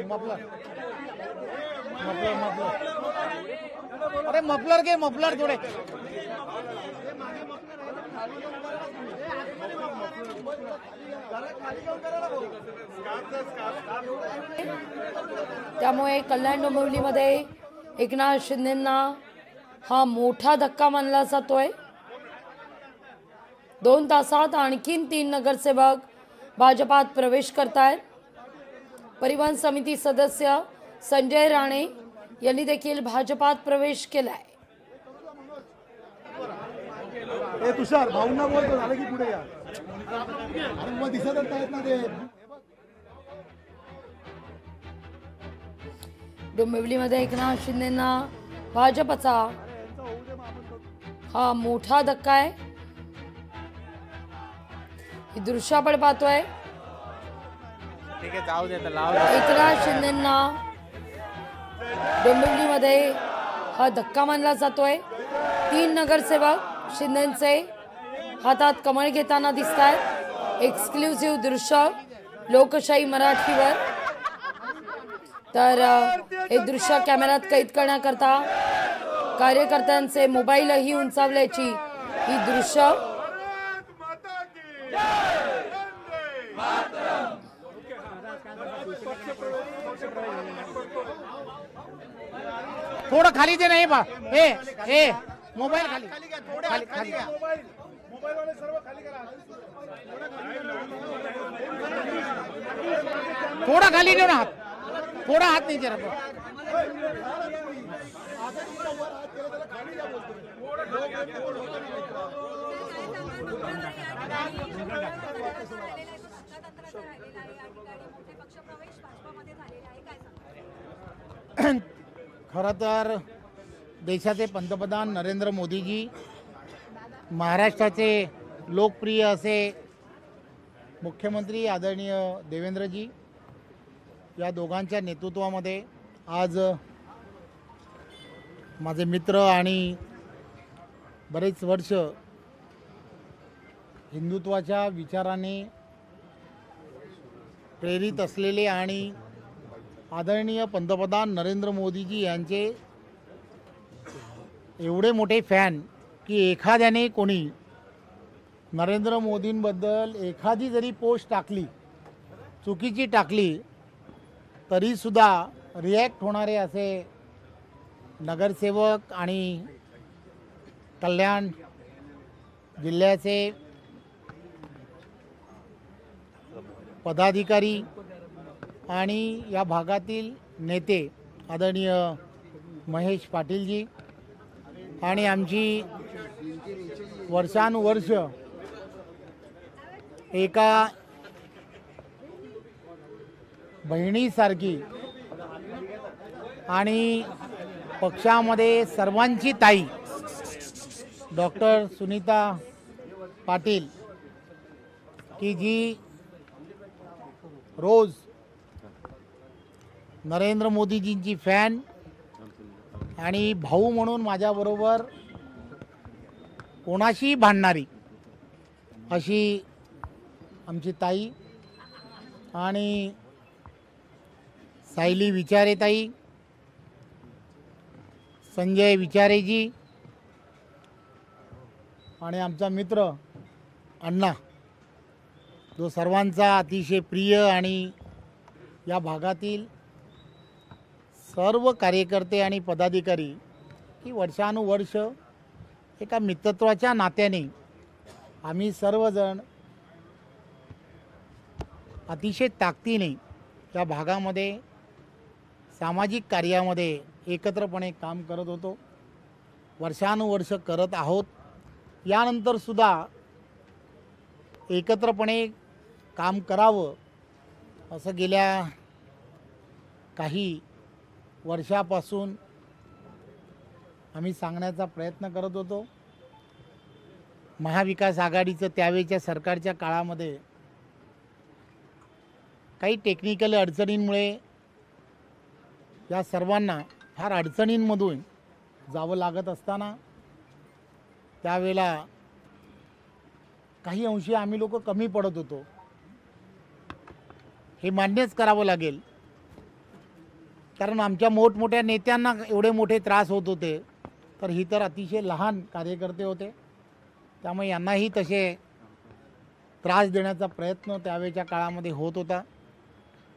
Muffler muffler muffler अरे muffler के muffler थोडे त्यामुळे कल्याण डोंबिवलीमध्ये एकनाथ शिंदेंना हा मोठा धक्का मानला जातोय। 2 तासात आणखीन 3 नगरसेवक भाजपात प्रवेश करतायत। परिवहन समिती सदस्य संजय राणे यांनी देखील भाजपात प्रवेश केलाय। तुषार भाऊंना बोलतो झालं की पुढे या आणि मग दिसतच नाहीत ना ते। डोंबिवलीमध्ये एकनाथ शिंदेंना भाजपचा हा मोठा धक्का आहे। ही दृश्य आपण पाहतोय। ठीक आहे जाऊ दे तर लाव। एकनाथ शिंदेंना डोंबिवलीमध्ये हा धक्का मानला जातोय। 3 नगरसेवक शिंदेंचे हातात कमळ घेताना दिसतात। एक्सक्लुसिव्ह दृश्य लोकशाही मराठीवर। तर हे दृश्य कॅमेऱ्यात कैद करण्याकरता कार्यकर्त्यांचे मोबाईलही उंचावल्याची ही दृश्य। थोड़ा खाली दे नहीं बा ए मोबाइल खाली खाली खाली मोबाइल वाले सर्व खाली करा। थोड़ा खाली दो ना हाथ, थोड़ा हाथ नहीं दे रहा। खरं तर देशाचे पंतप्रधान नरेंद्र मोदीजी, महाराष्ट्राचे लोकप्रिय असे मुख्यमंत्री आदरणीय देवेंद्रजी या दोघांच्या नेतृत्वामध्ये आज माझे मित्र आणि बरेच वर्ष हिंदुत्वाच्या विचाराने प्रेरित असलेले आणि आदरणीय पंतप्रधान नरेंद्र मोदीजी यांचे एवढे मोठे फॅन की एखाद्याने कोणी नरेंद्र मोदींबद्दल एखादी जरी पोस्ट टाकली, चुकीची टाकली, तरीसुद्धा रिॲक्ट होणारे असे नगरसेवक आणि कल्याण जिल्ह्याचे पदाधिकारी आणि या भागातील नेते आदरणीय महेश पाटीलजी आणि आमची वर्षानुवर्ष एका बहिणीसारखी आणि पक्षामध्ये सर्वांची ताई डॉक्टर सुनीता पाटील की जी रोज नरेंद्र मोदीजींची फॅन आणि भाऊ म्हणून माझ्याबरोबर कोणाशी भांडणारी अशी आमची ताई आणि सायली विचारे ताई, संजय विचारेजी आणि आमचा मित्र अण्णा, जो सर्वांचा अतिशय प्रिय आणि या भागातील सर्व कार्यकर्ते आणि पदाधिकारी की वर्षानुवर्ष एका मित्रत्वाच्या नात्याने आम्ही सर्वजण अतिशय ताकदीने या भागामध्ये सामाजिक कार्यामध्ये एकत्रपणे काम करत होतो, वर्षानुवर्ष करत आहोत। यानंतरसुद्धा एकत्रपणे काम करावं असं गेल्या काही वर्षापासून आम्ही सांगण्याचा प्रयत्न करत होतो। महाविकास आघाडीचं त्यावेळच्या सरकारच्या काळामध्ये काही टेक्निकल अडचणींमुळे या सर्वांना फार अडचणींमधून जावं लागत असताना त्यावेळेला काही अंशी आम्ही लोक कमी पडत होतो हे मान्यच करावं लागेल, कारण आमच्या मोठमोठ्या नेत्यांना एवढे मोठे त्रास होत होते, तर ही तर अतिशय लहान कार्यकर्ते होते, त्यामुळे यांनाही तसे त्रास देण्याचा प्रयत्न त्यावेळच्या काळामध्ये होत होता.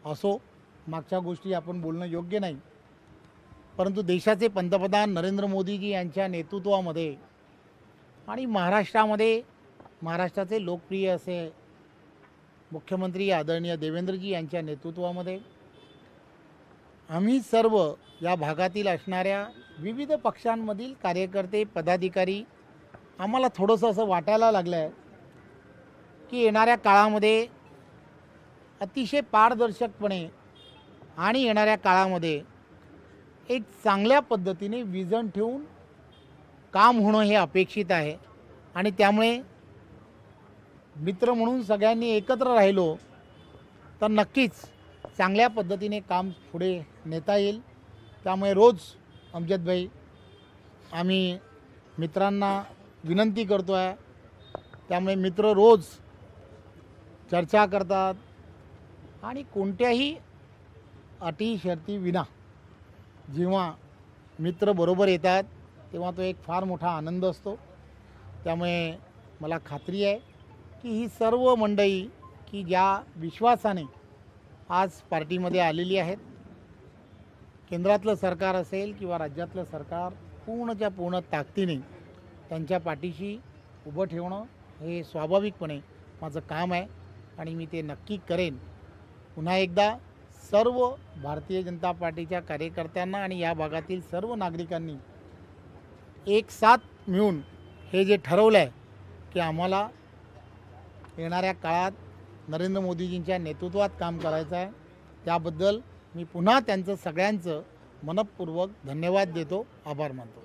असो, मागच्या गोष्टी आपण बोलणं योग्य नाही, परंतु देशाचे पंतप्रधान नरेंद्र मोदीजी यांच्या नेतृत्वामध्ये आणि महाराष्ट्राचे लोकप्रिय असे मुख्यमंत्री आदरणीय देवेंद्रजी यांच्या नेतृत्वामध्ये आम्ही सर्व या भागातील असणाऱ्या विविध पक्षांमधील कार्यकर्ते पदाधिकारी आम्हाला थोडंसं असं वाटायला लागलं आहे की येणाऱ्या काळामध्ये अतिशय पारदर्शकपणे आणि येणाऱ्या काळामध्ये एक चांगल्या पद्धतीने विजन ठेवून काम होणं हे अपेक्षित आहे. आणि त्यामुळे मित्र म्हणून सगळ्यांनी एकत्र राहिलो तर नक्कीच चांगल्या पद्धतीने काम पुढे नेता येईल. त्यामुळे रोज अमजदभाई आम्ही मित्रांना विनंती करतो आहे, त्यामुळे मित्र रोज चर्चा करतात आणि कोणत्याही अटी शर्ती विना जेव्हा मित्र बरोबर येतात तेव्हा तो एक फार मोठा आनंद असतो. त्यामुळे मला खात्री आहे की ही सर्व मंडळी की ज्या विश्वासाने आज पार्टीमध्ये आलेली आहेत, केंद्रातलं सरकार असेल किंवा राज्यातलं सरकार पूर्णच्या पूर्ण ताकदीने त्यांच्या पाठीशी उभं ठेवणं हे स्वाभाविकपणे माझं काम आहे आणि मी ते नक्की करेन. पुन्हा एकदा सर्व भारतीय जनता पार्टीच्या कार्यकर्त्यांना आणि या भागातील सर्व नागरिकांनी एक साथ मिळून हे जे ठरवलं आहे की आम्हाला येणाऱ्या काळात नरेंद्र मोदीजींच्या नेतृत्वात काम करायचं आहे, त्याबद्दल मी पुन्हा त्यांचं सगळ्यांचं मनपूर्वक धन्यवाद देतो, आभार मानतो.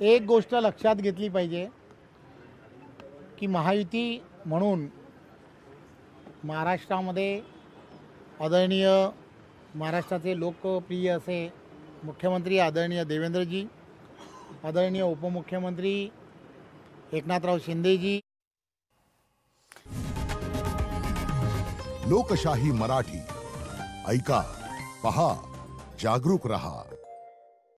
एक गोष्ट लक्षात घेतली पाहिजे की महायुती म्हणून महाराष्ट्रामध्ये आदरणीय महाराष्ट्राचे लोकप्रिय असे मुख्यमंत्री आदरणीय देवेंद्रजी, आदरणीय उपमुख्यमंत्री एकनाथराव शिंदेजी. लोकशाही मराठी ऐका, पहा, जागरूक रहा.